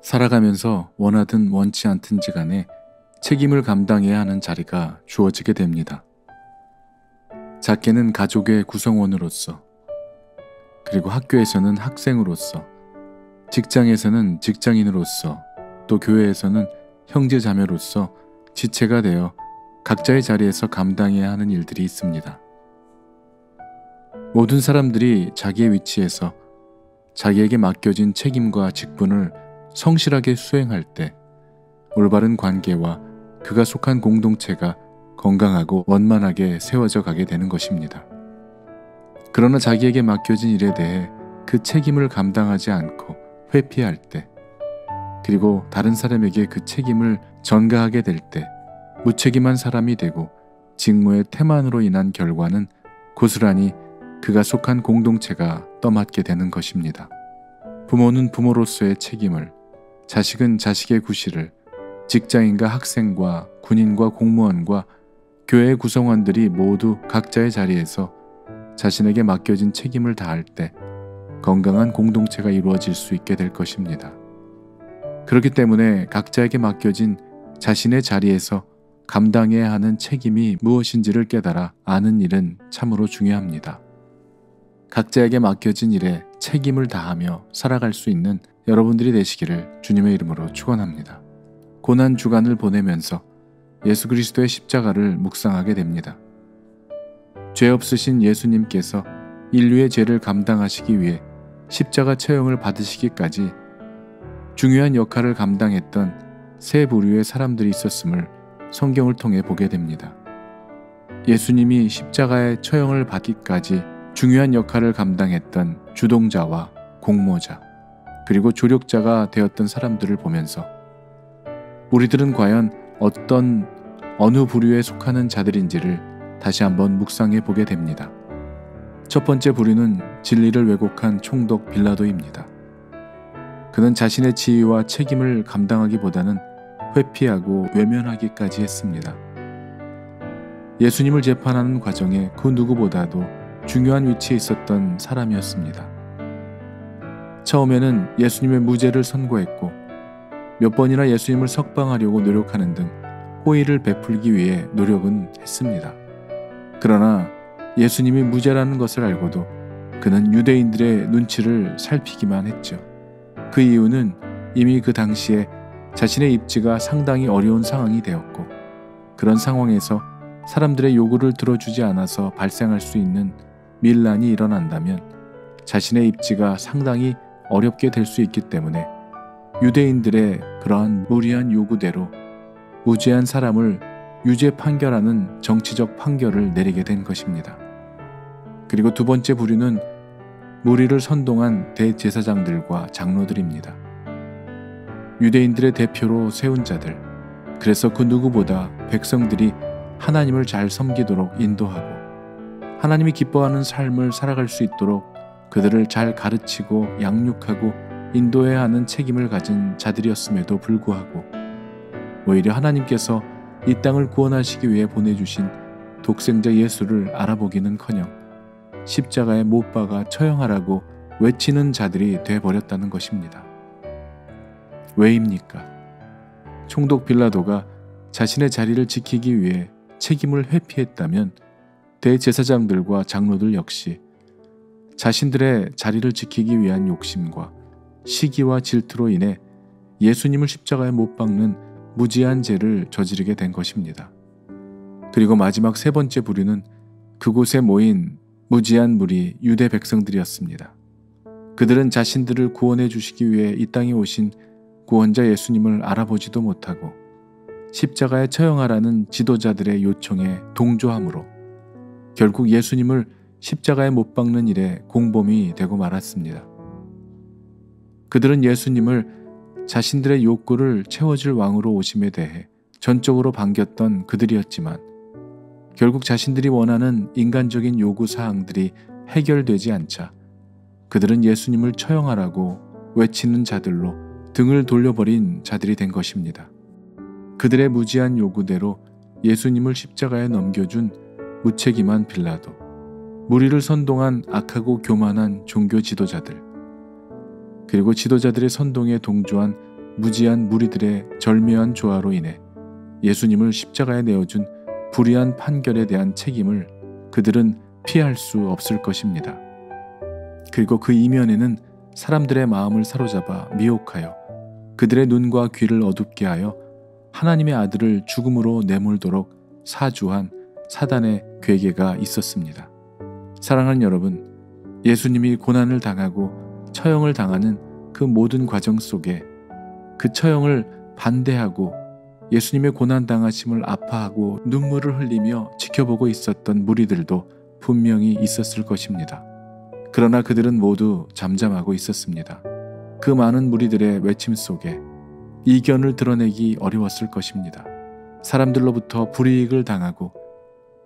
살아가면서 원하든 원치 않든지 간에 책임을 감당해야 하는 자리가 주어지게 됩니다. 작게는 가족의 구성원으로서, 그리고 학교에서는 학생으로서, 직장에서는 직장인으로서, 또 교회에서는 형제자매로서 지체가 되어 각자의 자리에서 감당해야 하는 일들이 있습니다. 모든 사람들이 자기의 위치에서 자기에게 맡겨진 책임과 직분을 성실하게 수행할 때 올바른 관계와 그가 속한 공동체가 건강하고 원만하게 세워져 가게 되는 것입니다. 그러나 자기에게 맡겨진 일에 대해 그 책임을 감당하지 않고 회피할 때, 그리고 다른 사람에게 그 책임을 전가하게 될 때 무책임한 사람이 되고 직무의 태만으로 인한 결과는 고스란히 그가 속한 공동체가 떠맡게 되는 것입니다. 부모는 부모로서의 책임을, 자식은 자식의 구실을, 직장인과 학생과 군인과 공무원과 교회의 구성원들이 모두 각자의 자리에서 자신에게 맡겨진 책임을 다할 때 건강한 공동체가 이루어질 수 있게 될 것입니다. 그렇기 때문에 각자에게 맡겨진 자신의 자리에서 감당해야 하는 책임이 무엇인지를 깨달아 아는 일은 참으로 중요합니다. 각자에게 맡겨진 일에 책임을 다하며 살아갈 수 있는 여러분들이 되시기를 주님의 이름으로 축원합니다. 고난 주간을 보내면서 예수 그리스도의 십자가를 묵상하게 됩니다. 죄 없으신 예수님께서 인류의 죄를 감당하시기 위해 십자가 처형을 받으시기까지 중요한 역할을 감당했던 세 부류의 사람들이 있었음을 성경을 통해 보게 됩니다. 예수님이 십자가의 처형을 받기까지 중요한 역할을 감당했던 주동자와 공모자, 그리고 조력자가 되었던 사람들을 보면서 우리들은 과연 어느 부류에 속하는 자들인지를 다시 한번 묵상해 보게 됩니다. 첫 번째 부류는 진리를 왜곡한 총독 빌라도입니다. 그는 자신의 지위와 책임을 감당하기보다는 회피하고 외면하기까지 했습니다. 예수님을 재판하는 과정에 그 누구보다도 중요한 위치에 있었던 사람이었습니다. 처음에는 예수님의 무죄를 선고했고 몇 번이나 예수님을 석방하려고 노력하는 등 호의를 베풀기 위해 노력은 했습니다. 그러나 예수님이 무죄라는 것을 알고도 그는 유대인들의 눈치를 살피기만 했죠. 그 이유는 이미 그 당시에 자신의 입지가 상당히 어려운 상황이 되었고, 그런 상황에서 사람들의 요구를 들어주지 않아서 발생할 수 있는 밀란이 일어난다면 자신의 입지가 상당히 어렵게 될 수 있기 때문에 유대인들의 그러한 무리한 요구대로 무죄한 사람을 유죄 판결하는 정치적 판결을 내리게 된 것입니다. 그리고 두 번째 부류는 무리를 선동한 대제사장들과 장로들입니다. 유대인들의 대표로 세운 자들, 그래서 그 누구보다 백성들이 하나님을 잘 섬기도록 인도하고 하나님이 기뻐하는 삶을 살아갈 수 있도록 그들을 잘 가르치고 양육하고 인도해야 하는 책임을 가진 자들이었음에도 불구하고 오히려 하나님께서 이 땅을 구원하시기 위해 보내주신 독생자 예수를 알아보기는커녕 십자가에 못 박아 처형하라고 외치는 자들이 되어버렸다는 것입니다. 왜입니까? 총독 빌라도가 자신의 자리를 지키기 위해 책임을 회피했다면 대제사장들과 장로들 역시 자신들의 자리를 지키기 위한 욕심과 시기와 질투로 인해 예수님을 십자가에 못 박는 무지한 죄를 저지르게 된 것입니다. 그리고 마지막 세 번째 부류는 그곳에 모인 무지한 무리 유대 백성들이었습니다. 그들은 자신들을 구원해 주시기 위해 이 땅에 오신 구원자 예수님을 알아보지도 못하고 십자가에 처형하라는 지도자들의 요청에 동조함으로 결국 예수님을 십자가에 못 박는 일에 공범이 되고 말았습니다. 그들은 예수님을 자신들의 욕구를 채워줄 왕으로 오심에 대해 전적으로 반겼던 그들이었지만 결국 자신들이 원하는 인간적인 요구사항들이 해결되지 않자 그들은 예수님을 처형하라고 외치는 자들로 등을 돌려버린 자들이 된 것입니다. 그들의 무지한 요구대로 예수님을 십자가에 넘겨준 무책임한 빌라도, 무리를 선동한 악하고 교만한 종교 지도자들, 그리고 지도자들의 선동에 동조한 무지한 무리들의 절묘한 조화로 인해 예수님을 십자가에 내어준 불의한 판결에 대한 책임을 그들은 피할 수 없을 것입니다. 그리고 그 이면에는 사람들의 마음을 사로잡아 미혹하여 그들의 눈과 귀를 어둡게 하여 하나님의 아들을 죽음으로 내몰도록 사주한 사단의 괴계가 있었습니다. 사랑하는 여러분, 예수님이 고난을 당하고 처형을 당하는 그 모든 과정 속에 그 처형을 반대하고 예수님의 고난당하심을 아파하고 눈물을 흘리며 지켜보고 있었던 무리들도 분명히 있었을 것입니다. 그러나 그들은 모두 잠잠하고 있었습니다. 그 많은 무리들의 외침 속에 이견을 드러내기 어려웠을 것입니다. 사람들로부터 불이익을 당하고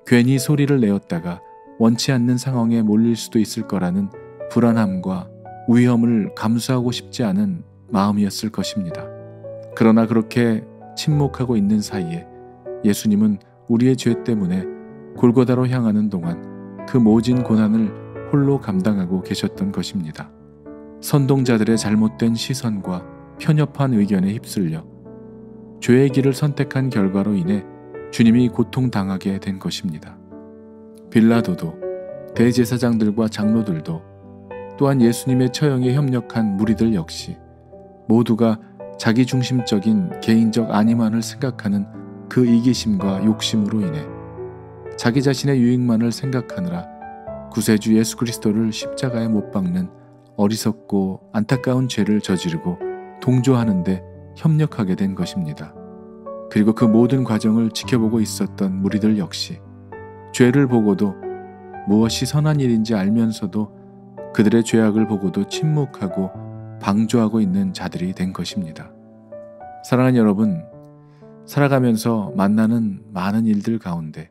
괜히 소리를 내었다가 원치 않는 상황에 몰릴 수도 있을 거라는 불안함과 위험을 감수하고 싶지 않은 마음이었을 것입니다. 그러나 그렇게 침묵하고 있는 사이에 예수님은 우리의 죄 때문에 골고다로 향하는 동안 그 모진 고난을 홀로 감당하고 계셨던 것입니다. 선동자들의 잘못된 시선과 편협한 의견에 휩쓸려 죄의 길을 선택한 결과로 인해 주님이 고통당하게 된 것입니다. 빌라도도 대제사장들과 장로들도 또한 예수님의 처형에 협력한 무리들 역시 모두가 자기중심적인 개인적 안위만을 생각하는 그 이기심과 욕심으로 인해 자기 자신의 유익만을 생각하느라 구세주 예수 그리스도를 십자가에 못 박는 어리석고 안타까운 죄를 저지르고 동조하는 데 협력하게 된 것입니다. 그리고 그 모든 과정을 지켜보고 있었던 무리들 역시 죄를 보고도 무엇이 선한 일인지 알면서도 그들의 죄악을 보고도 침묵하고 방조하고 있는 자들이 된 것입니다. 사랑하는 여러분, 살아가면서 만나는 많은 일들 가운데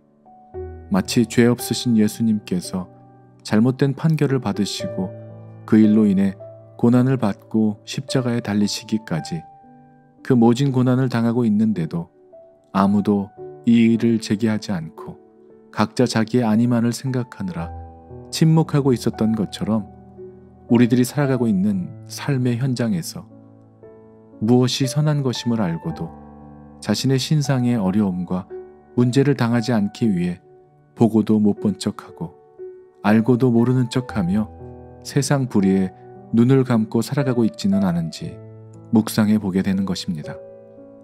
마치 죄 없으신 예수님께서 잘못된 판결을 받으시고 그 일로 인해 고난을 받고 십자가에 달리시기까지 그 모진 고난을 당하고 있는데도 아무도 이 일을 제기하지 않고 각자 자기의 안위만을 생각하느라 침묵하고 있었던 것처럼 우리들이 살아가고 있는 삶의 현장에서 무엇이 선한 것임을 알고도 자신의 신상의 어려움과 문제를 당하지 않기 위해 보고도 못 본 척하고 알고도 모르는 척하며 세상 불의에 눈을 감고 살아가고 있지는 않은지 묵상해 보게 되는 것입니다.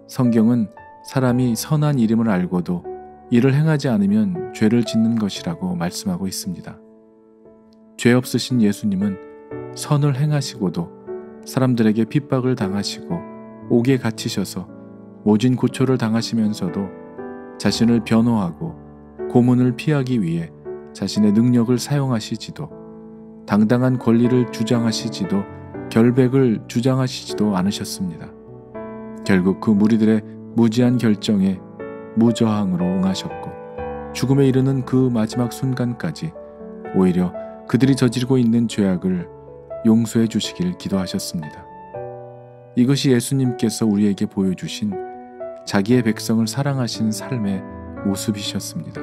성경은 사람이 선한 일임을 알고도 이를 행하지 않으면 죄를 짓는 것이라고 말씀하고 있습니다. 죄 없으신 예수님은 선을 행하시고도 사람들에게 핍박을 당하시고 옥에 갇히셔서 모진 고초를 당하시면서도 자신을 변호하고 고문을 피하기 위해 자신의 능력을 사용하시지도 당당한 권리를 주장하시지도 결백을 주장하시지도 않으셨습니다. 결국 그 무리들의 무지한 결정에 무저항으로 응하셨고 죽음에 이르는 그 마지막 순간까지 오히려 그들이 저지르고 있는 죄악을 용서해 주시길 기도하셨습니다. 이것이 예수님께서 우리에게 보여주신 자기의 백성을 사랑하신 삶의 모습이셨습니다.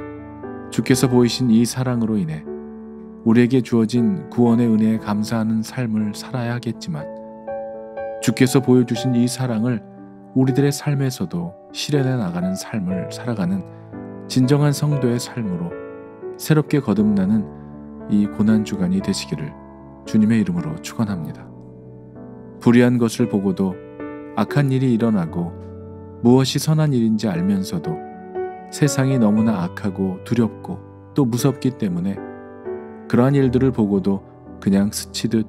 주께서 보이신 이 사랑으로 인해 우리에게 주어진 구원의 은혜에 감사하는 삶을 살아야 하겠지만 주께서 보여주신 이 사랑을 우리들의 삶에서도 실현해 나가는 삶을 살아가는 진정한 성도의 삶으로 새롭게 거듭나는 이 고난주간이 되시기를 주님의 이름으로 축원합니다. 불의한 것을 보고도 악한 일이 일어나고 무엇이 선한 일인지 알면서도 세상이 너무나 악하고 두렵고 또 무섭기 때문에 그러한 일들을 보고도 그냥 스치듯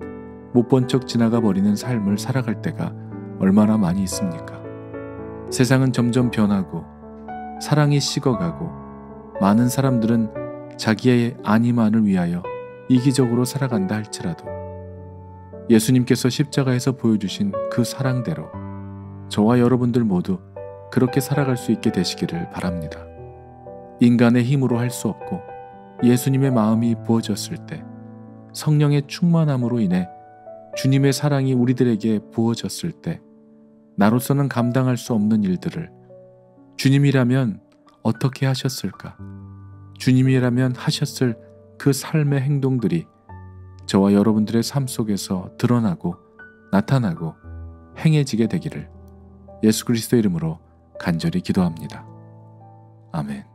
못 본 척 지나가 버리는 삶을 살아갈 때가 얼마나 많이 있습니까? 세상은 점점 변하고 사랑이 식어가고 많은 사람들은 자기의 안위만을 위하여 이기적으로 살아간다 할지라도 예수님께서 십자가에서 보여주신 그 사랑대로 저와 여러분들 모두 그렇게 살아갈 수 있게 되시기를 바랍니다. 인간의 힘으로 할 수 없고 예수님의 마음이 부어졌을 때 성령의 충만함으로 인해 주님의 사랑이 우리들에게 부어졌을 때 나로서는 감당할 수 없는 일들을 주님이라면 어떻게 하셨을까? 주님이라면 하셨을 그 삶의 행동들이 저와 여러분들의 삶 속에서 드러나고 나타나고 행해지게 되기를 예수 그리스도의 이름으로 간절히 기도합니다. 아멘.